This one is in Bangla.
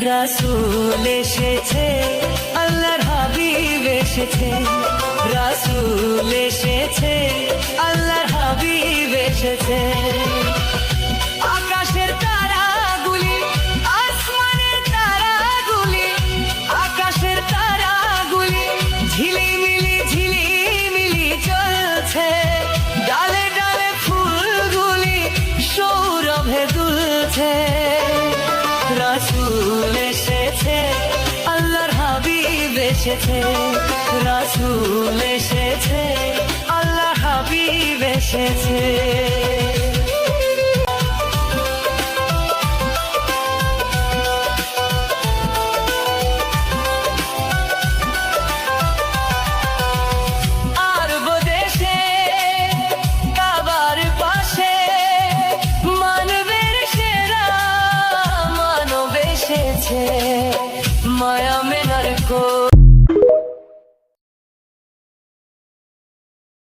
রাসূল এসেছে, আল্লাহর হাবিব এসেছে, রাসূল এসেছে, আল্লাহর হাবিব এসেছে। আকাশের তারাগুলি, আসমানের তারাগুলি, আকাশের তারাগুলি ঝিলিমিলি ঝিলিমিলি জ্বলছে। ডালে ডালে ফুলগুলি সৌরভে দুলছে। রাসূল এসেছে, আল্লাহর হাবিব এসেছে, রাসূল এসেছে, আল্লাহর হাবিব এসেছে। আরব দেশে কাবার পাশে মানবের সেরা মানব এসেছে। মায়া